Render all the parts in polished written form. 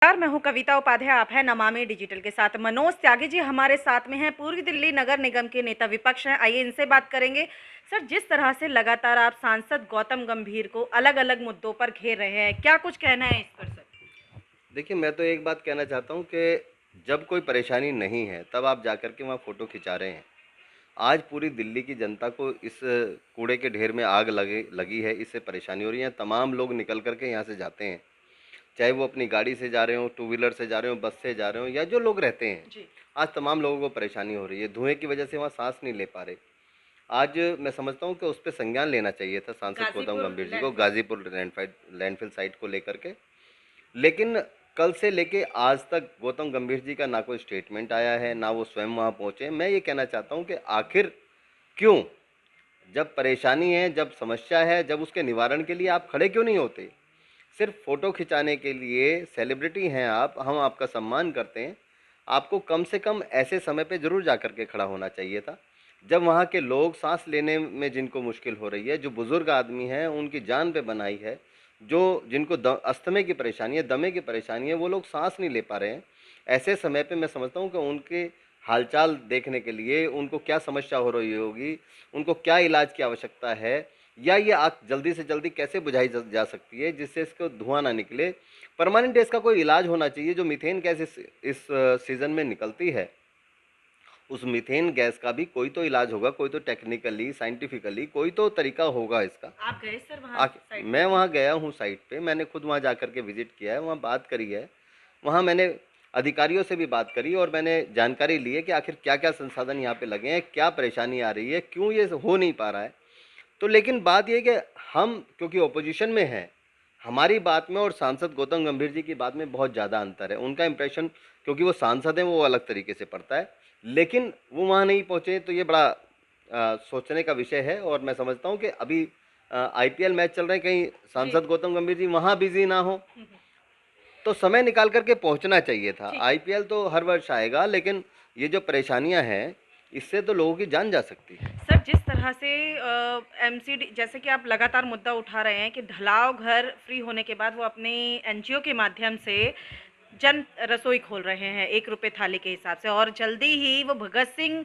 नमस्कार, मैं हूँ कविता उपाध्याय। आप हैं नमामि डिजिटल के साथ। मनोज त्यागी जी हमारे साथ में हैं, पूर्वी दिल्ली नगर निगम के नेता विपक्ष हैं। आइए इनसे बात करेंगे। सर, जिस तरह से लगातार आप सांसद गौतम गंभीर को अलग-अलग मुद्दों पर घेर रहे हैं, क्या कुछ कहना है इस पर सर? देखिए, मैं तो एक बात कहना चाहता हूँ कि जब कोई परेशानी नहीं है, तब आप जाकर के वहाँ फ़ोटो खिंचा रहे हैं। आज पूरी दिल्ली की जनता को इस कूड़े के ढेर में आग लगी है, इससे परेशानी हो रही है। तमाम लोग निकल कर के यहाँ से जाते हैं, चाहे वो अपनी गाड़ी से जा रहे हों, टू व्हीलर से जा रहे हों, बस से जा रहे हों या जो लोग रहते हैं। जी। आज तमाम लोगों को परेशानी हो रही है, धुएँ की वजह से वहाँ साँस नहीं ले पा रहे। आज मैं समझता हूँ कि उस पे संज्ञान लेना चाहिए था सांसद गौतम गाजीपुर गंभीर जी को, लैंडफिल। गाज़ीपुर लैंडफ़िल साइट को लेकर के। लेकिन कल से लेके आज तक गौतम गंभीर जी का ना कोई स्टेटमेंट आया है, ना वो स्वयं वहाँ पहुँचे। मैं ये कहना चाहता हूँ कि आखिर क्यों? जब परेशानी है, जब समस्या है, जब उसके निवारण के लिए आप खड़े क्यों नहीं होते? सिर्फ फ़ोटो खिंचाने के लिए सेलिब्रिटी हैं आप, हम आपका सम्मान करते हैं। आपको कम से कम ऐसे समय पे ज़रूर जाकर के खड़ा होना चाहिए था, जब वहाँ के लोग साँस लेने में जिनको मुश्किल हो रही है, जो बुज़ुर्ग आदमी हैं, उनकी जान पे बनाई है, जो जिनको अस्थमे की परेशानी है, दमे की परेशानी है, वो लोग साँस नहीं ले पा रहे हैं। ऐसे समय पे मैं समझता हूँ कि उनके हालचाल देखने के लिए, उनको क्या समस्या हो रही होगी, उनको क्या इलाज की आवश्यकता है, या ये आग जल्दी से जल्दी कैसे बुझाई जा सकती है जिससे इसको धुआं ना निकले। परमानेंट इसका कोई इलाज होना चाहिए। जो मीथेन गैस इस सीज़न में निकलती है, उस मीथेन गैस का भी कोई तो इलाज होगा, कोई तो टेक्निकली, साइंटिफिकली कोई तो तरीका होगा इसका। आप गए सर वहाँ साइट पे मैं भी? वहाँ गया हूँ साइट पे, मैंने खुद वहाँ जा कर के विज़िट किया है, वहाँ बात करी है। वहाँ मैंने अधिकारियों से भी बात करी और मैंने जानकारी ली है कि आखिर क्या-क्या संसाधन यहाँ पे लगे हैं, क्या परेशानी आ रही है, क्यों ये हो नहीं पा रहा है। तो लेकिन बात ये है कि हम क्योंकि ऑपोजिशन में हैं, हमारी बात में और सांसद गौतम गंभीर जी की बात में बहुत ज़्यादा अंतर है। उनका इम्प्रेशन, क्योंकि वो सांसद हैं, वो अलग तरीके से पड़ता है। लेकिन वो वहाँ नहीं पहुँचे तो ये बड़ा सोचने का विषय है। और मैं समझता हूँ कि अभी आईपीएल मैच चल रहे हैं, कहीं जी। सांसद गौतम गंभीर जी वहाँ बिज़ी ना हो, तो समय निकाल कर के पहुँचना चाहिए था। ठीक है। आईपीएल तो हर वर्ष आएगा, लेकिन ये जो परेशानियाँ हैं, इससे तो लोगों की जान जा सकती है। सर, जिस तरह से एमसीडी जैसे कि आप लगातार मुद्दा उठा रहे हैं कि ढलाव घर फ्री होने के बाद वो अपने एनजीओ के माध्यम से जन रसोई खोल रहे हैं 1 रुपए थाली के हिसाब से, और जल्दी ही वो भगत सिंह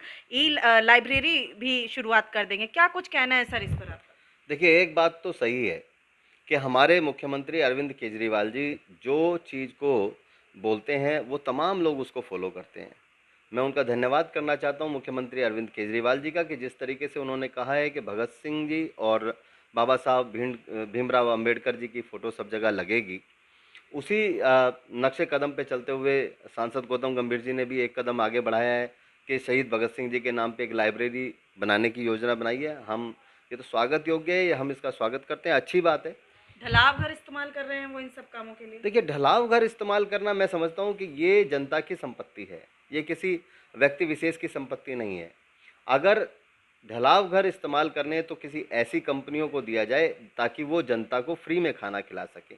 लाइब्रेरी भी शुरुआत कर देंगे। क्या कुछ कहना है सर इस पर आपका? देखिए, एक बात तो सही है कि हमारे मुख्यमंत्री अरविंद केजरीवाल जी जो चीज़ को बोलते हैं, वो तमाम लोग उसको फ़ॉलो करते हैं। मैं उनका धन्यवाद करना चाहता हूँ मुख्यमंत्री अरविंद केजरीवाल जी का, कि जिस तरीके से उन्होंने कहा है कि भगत सिंह जी और बाबा साहब भीमराव अंबेडकर जी की फ़ोटो सब जगह लगेगी। उसी नक्शे कदम पे चलते हुए सांसद गौतम गंभीर जी ने भी एक कदम आगे बढ़ाया है कि शहीद भगत सिंह जी के नाम पे एक लाइब्रेरी बनाने की योजना बनाई है। हम ये तो स्वागत योग्य है, ये हम इसका स्वागत करते हैं, अच्छी बात है। ढलाव घर इस्तेमाल कर रहे हैं वो इन सब कामों के लिए? देखिए, ढलाव घर इस्तेमाल करना, मैं समझता हूँ कि ये जनता की संपत्ति है, ये किसी व्यक्ति विशेष की संपत्ति नहीं है। अगर ढलाव घर इस्तेमाल करने हैं तो किसी ऐसी कंपनियों को दिया जाए ताकि वो जनता को फ्री में खाना खिला सकें।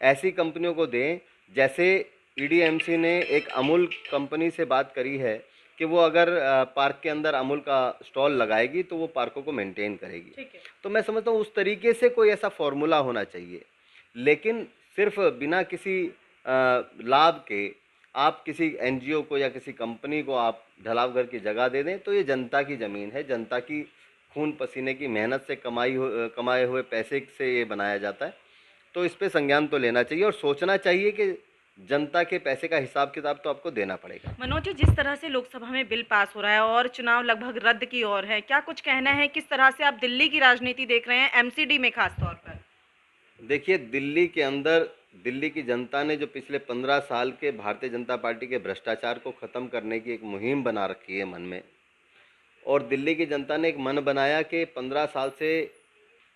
ऐसी कंपनियों को दें, जैसे ईडीएमसी ने एक अमूल कंपनी से बात करी है कि वो अगर पार्क के अंदर अमूल का स्टॉल लगाएगी तो वो पार्कों को मेंटेन करेगी। ठीक है। तो मैं समझता हूँ उस तरीके से कोई ऐसा फॉर्मूला होना चाहिए। लेकिन सिर्फ बिना किसी लाभ के आप किसी एनजीओ को या किसी कंपनी को आप ढलाव घर की जगह दे दें, तो ये जनता की ज़मीन है, जनता की खून पसीने की मेहनत से कमाए हुए पैसे से ये बनाया जाता है। तो इस पे संज्ञान तो लेना चाहिए और सोचना चाहिए कि जनता के पैसे का हिसाब किताब तो आपको देना पड़ेगा। मनोज जी, जिस तरह से लोकसभा में बिल पास हो रहा है और चुनाव लगभग रद्द की ओर है, क्या कुछ कहना है किस तरह से आप दिल्ली की राजनीति देख रहे हैं, एमसीडी में खास तौर पर? देखिए, दिल्ली के अंदर दिल्ली की जनता ने जो पिछले 15 साल के भारतीय जनता पार्टी के भ्रष्टाचार को ख़त्म करने की एक मुहिम बना रखी है मन में, और दिल्ली की जनता ने एक मन बनाया कि 15 साल से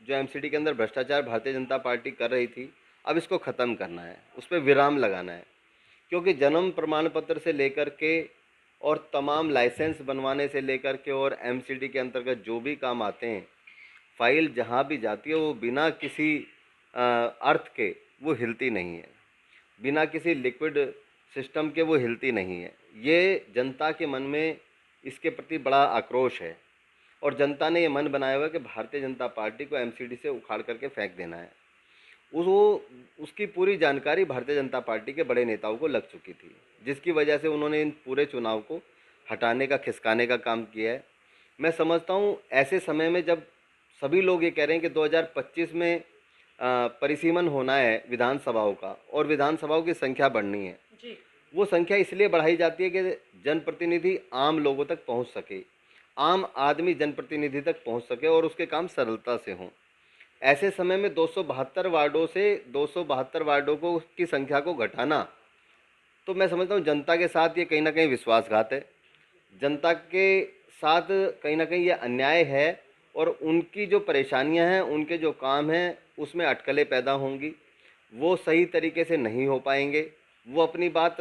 जो एमसीडी के अंदर भ्रष्टाचार भारतीय जनता पार्टी कर रही थी, अब इसको ख़त्म करना है, उस पे विराम लगाना है। क्योंकि जन्म प्रमाण पत्र से लेकर के और तमाम लाइसेंस बनवाने से लेकर के और एमसीडी के अंतर्गत जो भी काम आते हैं, फाइल जहाँ भी जाती है वो बिना किसी अर्थ के वो हिलती नहीं है, बिना किसी लिक्विड सिस्टम के वो हिलती नहीं है। ये जनता के मन में इसके प्रति बड़ा आक्रोश है, और जनता ने ये मन बनाया हुआ है कि भारतीय जनता पार्टी को एमसीडी से उखाड़ करके फेंक देना है। वो उसकी पूरी जानकारी भारतीय जनता पार्टी के बड़े नेताओं को लग चुकी थी, जिसकी वजह से उन्होंने इन पूरे चुनाव को हटाने का, खिसकाने का काम किया है। मैं समझता हूँ ऐसे समय में जब सभी लोग ये कह रहे हैं कि 2025 में परिसीमन होना है विधानसभाओं का और विधानसभाओं की संख्या बढ़नी है, जी। वो संख्या इसलिए बढ़ाई जाती है कि जनप्रतिनिधि आम लोगों तक पहुंच सके, आम आदमी जनप्रतिनिधि तक पहुंच सके और उसके काम सरलता से हों। ऐसे समय में 272 वार्डों से 272 वार्डों को की संख्या को घटाना, तो मैं समझता हूँ जनता के साथ ये कहीं ना कहीं विश्वासघात है, जनता के साथ कहीं ना कहीं ये अन्याय है और उनकी जो परेशानियां हैं, उनके जो काम हैं, उसमें अटकलें पैदा होंगी, वो सही तरीके से नहीं हो पाएंगे, वो अपनी बात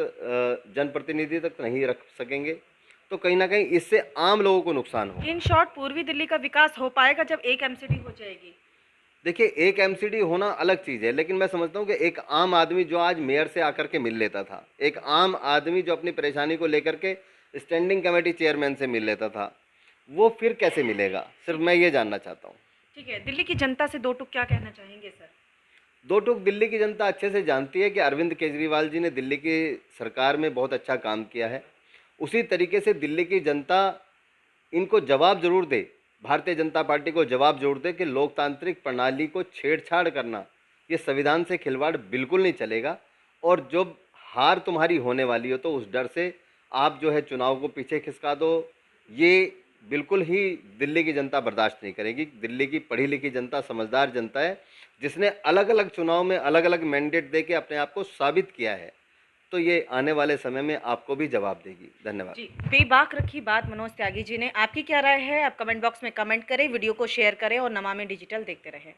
जनप्रतिनिधि तक नहीं रख सकेंगे, तो कहीं ना कहीं इससे आम लोगों को नुकसान होगा। इन शॉर्ट पूर्वी दिल्ली का विकास हो पाएगा जब एक एमसीडी हो जाएगी। देखिए, एक एमसीडी होना अलग चीज़ है, लेकिन मैं समझता हूँ कि एक आम आदमी जो आज मेयर से आकर के मिल लेता था, एक आम आदमी जो अपनी परेशानी को लेकर के स्टैंडिंग कमेटी चेयरमैन से मिल लेता था, वो फिर कैसे मिलेगा? सिर्फ मैं ये जानना चाहता हूँ। ठीक है, दिल्ली की जनता से दो टूक क्या कहना चाहेंगे सर? दो टूक दिल्ली की जनता अच्छे से जानती है कि अरविंद केजरीवाल जी ने दिल्ली की सरकार में बहुत अच्छा काम किया है। उसी तरीके से दिल्ली की जनता इनको जवाब जरूर दे, भारतीय जनता पार्टी को जवाब जरूर दे कि लोकतांत्रिक प्रणाली को छेड़छाड़ करना, ये संविधान से खिलवाड़ बिल्कुल नहीं चलेगा। और जब हार तुम्हारी होने वाली हो तो उस डर से आप जो है चुनाव को पीछे खिसका दो, ये बिल्कुल ही दिल्ली की जनता बर्दाश्त नहीं करेगी। दिल्ली की पढ़ी लिखी जनता समझदार जनता है, जिसने अलग अलग चुनाव में अलग अलग मैंडेट दे के अपने आप को साबित किया है, तो ये आने वाले समय में आपको भी जवाब देगी। धन्यवाद। जी, बेबाक रखी बात मनोज त्यागी जी ने। आपकी क्या राय है? आप कमेंट बॉक्स में कमेंट करें, वीडियो को शेयर करें और नमामि डिजिटल देखते रहें।